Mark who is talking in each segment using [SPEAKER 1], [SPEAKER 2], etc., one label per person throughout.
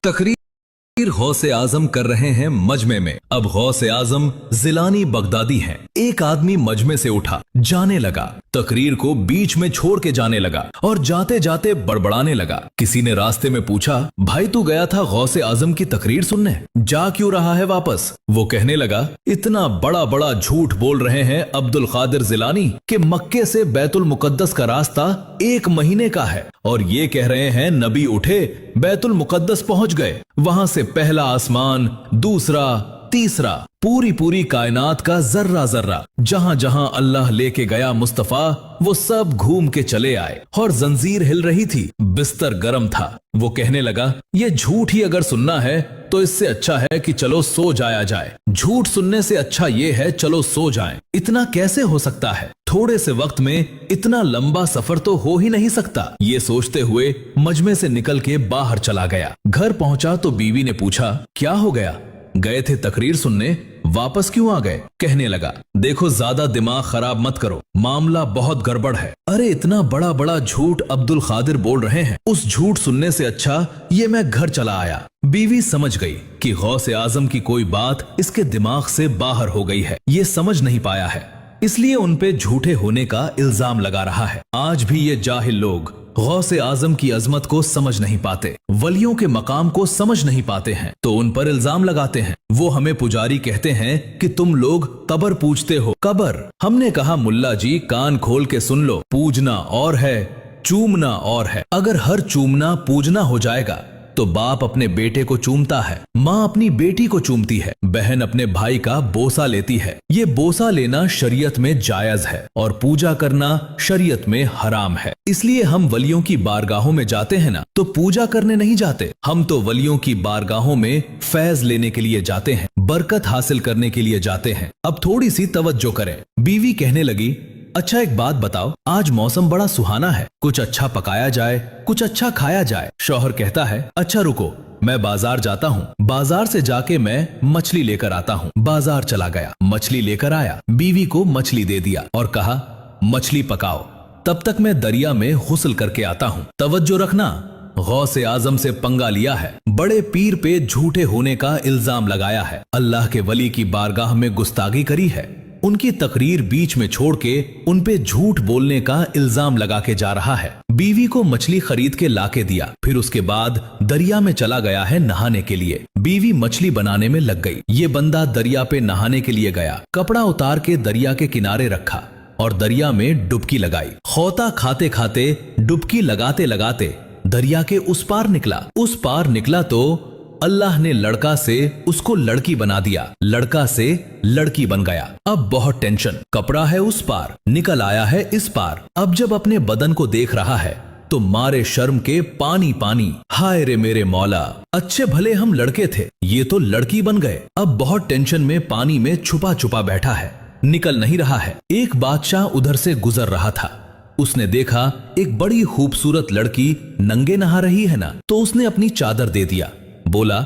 [SPEAKER 1] तकरीर गौसे आजम कर रहे हैं मजमे में। अब गौसे आजम जिलानी बगदादी हैं। एक आदमी मजमे से उठा, जाने लगा, तकरीर को बीच में छोड़ के जाने लगा और जाते जाते बड़बड़ाने लगा। किसी ने रास्ते में पूछा, भाई तू गया था गौसे आजम की तकरीर सुनने, जा क्यों रहा है वापस? वो कहने लगा, इतना बड़ा बड़ा झूठ बोल रहे हैं अब्दुल कादिर जिलानी कि मक्के से बैतुल मुकद्दस का रास्ता 1 महीने का है, और ये कह रहे हैं नबी उठे, बैतुल मुकद्दस पहुंच गए, वहां से पहला आसमान, दूसरा, तीसरा, पूरी कायनात का जर्रा जर्रा जहां जहां अल्लाह लेके गया मुस्तफा, वो सब घूम के चले आए। और जंजीर हिल रही थी, बिस्तर गर्म था। वो कहने लगा, ये झूठ ही अगर सुनना है तो इससे अच्छा है कि चलो सो जाया जाए। झूठ सुनने से अच्छा ये है चलो सो जाएं। इतना कैसे हो सकता है? थोड़े से वक्त में इतना लंबा सफर तो हो ही नहीं सकता। ये सोचते हुए मजमे से निकल के बाहर चला गया। घर पहुंचा तो बीवी ने पूछा, क्या हो गया? गए थे तकरीर सुनने, वापस क्यों आ गए? कहने लगा, देखो ज्यादा दिमाग खराब मत करो, मामला बहुत गड़बड़ है। अरे इतना बड़ा बड़ा झूठ अब्दुल कादिर बोल रहे हैं, उस झूठ सुनने से अच्छा ये मैं घर चला आया। बीवी समझ गई कि गौसे आजम की कोई बात इसके दिमाग से बाहर हो गई है, ये समझ नहीं पाया है, इसलिए उन पे झूठे होने का इल्जाम लगा रहा है। आज भी ये जाहिल लोग गौसे आजम की अजमत को समझ नहीं पाते, वलियों के मकाम को समझ नहीं पाते हैं, तो उन पर इल्जाम लगाते हैं। वो हमें पुजारी कहते हैं कि तुम लोग कबर पूजते हो। कबर? हमने कहा मुल्ला जी कान खोल के सुन लो, पूजना और है, चूमना और है। अगर हर चूमना पूजना हो जाएगा तो बाप अपने बेटे को चूमता है, माँ अपनी बेटी को चूमती है, बहन अपने भाई का बोसा लेती है। ये बोसा लेना शरीयत में जायज है और पूजा करना शरीयत में हराम है। इसलिए हम वलियों की बारगाहों में जाते हैं ना, तो पूजा करने नहीं जाते, हम तो वलियों की बारगाहों में फैज लेने के लिए जाते हैं, बरकत हासिल करने के लिए जाते हैं। अब थोड़ी सी तवज्जो करें। बीवी कहने लगी, अच्छा एक बात बताओ, आज मौसम बड़ा सुहाना है, कुछ अच्छा पकाया जाए, कुछ अच्छा खाया जाए। शौहर कहता है, अच्छा रुको, मैं बाजार जाता हूँ, बाजार से जाके मैं मछली लेकर आता हूँ। बाजार चला गया, मछली लेकर आया, बीवी को मछली दे दिया और कहा, मछली पकाओ, तब तक मैं दरिया में गुस्ल करके आता हूँ। तवज्जो रखना, गौसे आजम से पंगा लिया है, बड़े पीर पे झूठे होने का इल्जाम लगाया है, अल्लाह के वली की बारगाह में गुस्तागी करी है, उनकी तकरीर बीच में छोड़ के उन पे झूठ बोलने का इल्जाम लगा के जा रहा है। बीवी को मछली खरीद के लाके दिया, फिर उसके बाद दरिया में चला गया है नहाने के लिए। बीवी मछली बनाने में लग गई। ये बंदा दरिया पे नहाने के लिए गया, कपड़ा उतार के दरिया के किनारे रखा और दरिया में डुबकी लगाई। खोता खाते खाते, डुबकी लगाते लगाते दरिया के उस पार निकला तो अल्लाह ने लड़का से उसको लड़की बना दिया, लड़का से लड़की बन गया। अब बहुत टेंशन, कपड़ा है उस पार, निकल आया है इस पार। अब जब अपने बदन को देख रहा है तो मारे शर्म के पानी पानी। हाय रे मेरे मौला, अच्छे भले हम लड़के थे, ये तो लड़की बन गए। अब बहुत टेंशन में पानी में छुपा छुपा बैठा है, निकल नहीं रहा है। एक बादशाह उधर से गुजर रहा था, उसने देखा एक बड़ी खूबसूरत लड़की नंगे नहा रही है ना, तो उसने अपनी चादर दे दिया, बोला,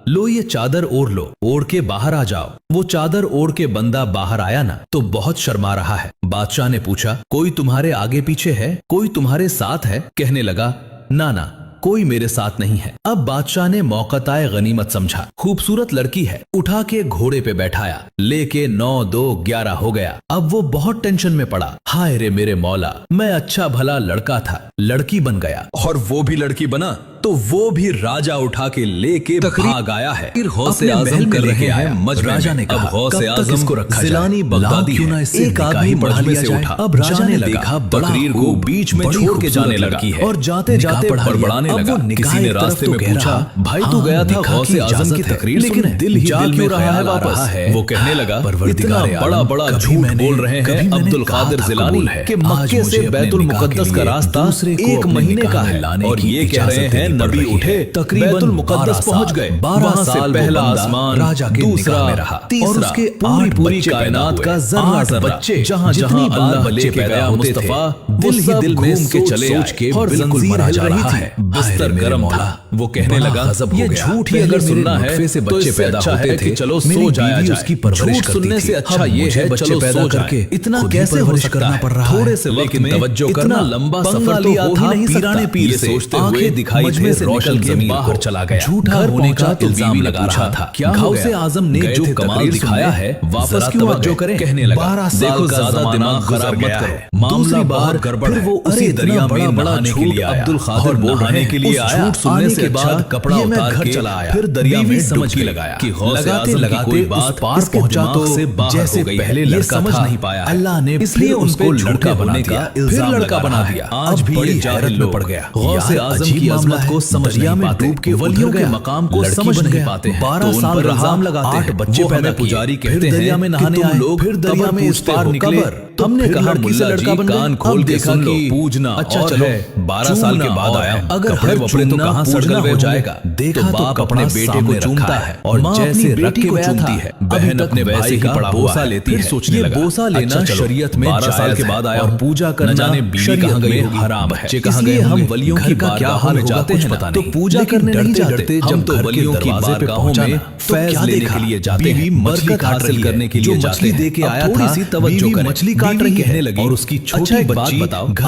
[SPEAKER 1] लो ये चादर ओढ़ लो, ओढ़ के बाहर आ जाओ। वो चादर ओढ़ के बंदा बाहर आया ना, तो बहुत शर्मा रहा है। बादशाह ने पूछा, कोई तुम्हारे आगे पीछे है, कोई तुम्हारे साथ है? कहने लगा, ना कोई मेरे साथ नहीं है। अब बादशाह ने मौक़ाए गनीमत समझा, खूबसूरत लड़की है, उठा के घोड़े पे बैठाया, लेके 9 2 11 हो गया। अब वो बहुत टेंशन में पड़ा, हाय रे मेरे मौला, मैं अच्छा भला लड़का था, लड़की बन गया, और वो भी लड़की बना तो वो भी राजा उठा के लेके भाग आया है। गौसे आजम कर रहे हैं राजा ने कहा, गौसे आजम को रखा जिलानी बगदादी है। एक आदमी मजमे से उठा, अब राजा ने देखा तकरीर को बीच में छोड़ के जाने लगा और जाते जाते बड़बड़ाने लगा। किसी ने रास्ते में पूछा, भाई तू गया था गौसे आजम की तकरीर, लेकिन दिल ही दिल में रहा है वापस। वो कहने लगा, इतना बड़ा बड़ा झूठ बोल रहे हैं अब्दुल कादिर जिलानी कि मक्के से बैतुल मुकद्दस का रास्ता 1 महीने का है, और ये कह रहे हैं नबी उठे, बैतुल मुकद्दस पहुंच गए, 12 साल पहला आसमान, राजा के दूसरा, तीसरा, और पूरी कायनात का जर्रा जर्रा जहां जहां अल्लाह लेके गया मुस्तफा, दिल ही दिल में के चले आए और जंजीर हिल रही थी, बिस्तर गर्म था। वो कहने लगा, ये झूठ ही अगर सुनना है तो इससे अच्छा है कि चलो सो जाया जाए। झूठ सुनने से अच्छा ये है चलो सो जाए। इतना कैसे हो सकता है? थोड़े से वक्त में तवज्जो करना, लंबा सफर तो हो ही नहीं सकता। पीराने पीर से सोचते हुए दिखाई मजमे से निकल के बाहर चला गया। झूठा होने का इल्जाम लगा रहा था। गौसे आजम ने जो कमाल दिखाया है वापस क्यों तवज्जो करें। कहने लगा 12 साल का ज्यादा दिमाग खराब मत करो, मामला बाहर गड़बड़ है। वो उसी दरिया में नहाने के लिए आया। अब्दुल खादिर नहाने के लिए आया। झूठ सुनने के बाद कपड़ा उतार के चला आया। फिर दरिया में समझने लगाया कि गौसे आजम की कोई बात पार पहुंचा तो जैसे पहले लड़का समझ नहीं पाया। अल्लाह ने इसलिए उनको लड़का बनाने का इल्जाम लड़का बना दिया। आज भी ये जाहिल में पड़ गया। गौसे आजम की अजमत को समझ नहीं पाते, वलियों के मकाम को समझ नहीं पाते। 12 साल इल्जाम लगाते हैं, 8 बच्चे पैदा पुजारी कहते हैं कि लोग फिर दरिया में इस पार निकले। हमने कहा मुल्ला जी कान खोल के सुन लो, पूजना अच्छा चलो 12 साल के बाद आया। अगर हर कपड़े तो कहां सड़गल हो जाएगा। देखा तो बाप अपने बेटे को चूमता है और जैसे रख के चूमती है। बहन अपने भाई का बोसा लेती है। सोचने लगा बोसा लेना शरीयत में 12 साल के बाद आया और पूजा करना जाने बीवी कहां गई हराम है। इसलिए हम वलियों की का क्या हाल जाते हैं ना तो पूजा करने नहीं जाते। जब तो वलियों की बारगाहों में फैज लेने के लिए जाते हैं, बरकत हासिल करने के लिए जाते हैं। दे के आया था थोड़ी सी तवज्जो करें। मछली काट रही कहने लगी और उसकी छोटी बच्ची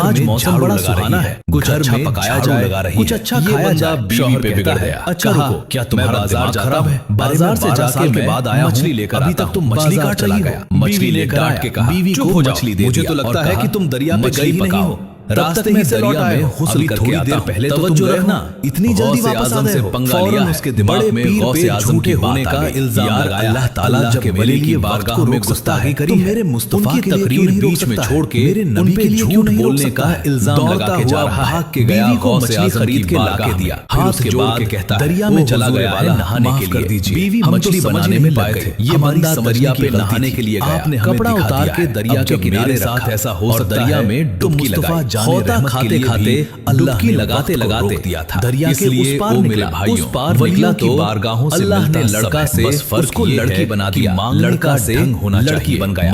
[SPEAKER 1] आज मौसम बड़ा सुहाना है, कुछ अच्छा पकाया जाए, कुछ अच्छा खाया जाए। बीवी पे बिगड़ गया। अच्छा क्या तुम्हारा बाजार खराब है? बाजार से जाके के बाद आया मछली लेकर। अभी तक तुम मछली काट रही हो। मछली लेकर आया के कहा बीवी को मछली दे। मुझे तो लगता है कि तुम दरिया में गई नहीं हो। रास्ते में दरिया में हुस्ल करके आता पहले तवज्जो रखना। इतनी जल्दी वापस आज़म से पंगा लिया। उसके दिमाग में गौसे आज़म के होने का इल्जाम लगाया। अल्लाह ताला जब वली की बारगाह में गुस्ताखी करी, मेरे मुस्तफा की तकरीर बीच में छोड़ के मेरे नबी के लिए झूठ बोलने का इल्जाम लगा के जा रहा है। के गया गौसे आज़म खरीद के लाके दिया। हाथ जोड़ के कहता दरिया में चला गया है नहाने के लिए। बीवी मछली बनाने में लगे थे। ये बंदा दरिया पे नहाने के लिए गया। कपड़ा उतार के दरिया के किनारे साथ ऐसा हो सकता है दरिया में डुबकी लगाई। होता खाते खाते अल्लाह ने लगाते लगाते दिया था। दरिया के उस पार मिला। उस पार निकला तो बारगाहों से अल्लाह ने लड़का से उसको लड़की बना दिया। लड़का से होना लड़की बन गया।